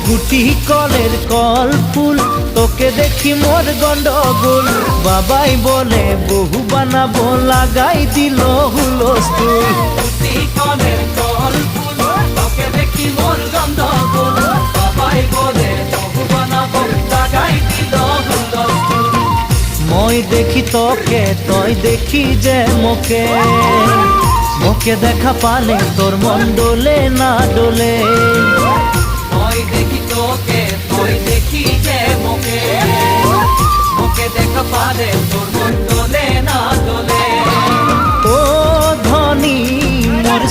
গুটি কলের কল ফুল, তোকে দেখি মোর গন্ডগোল। বাবাই বলে বহু বানাবো, লাগাই দিল হুলস্থুল। গুটি কলের কল ফুল, তোকে দেখি মোর গন্ডগোল। বাবাই বলে বহু বানাবো, লাগাই দিল হুলস্থুল। মই দেখি তোকে, তই দেখি যে মোকে, মোকে দেখা পালে তোর মন ডোলে না ডোলে। মই দেখি তোকে, তুই দেখি যে মোকে, মোকে দেখা পালে তোর মন ডোলে না ডোলে। ও ধনী মোর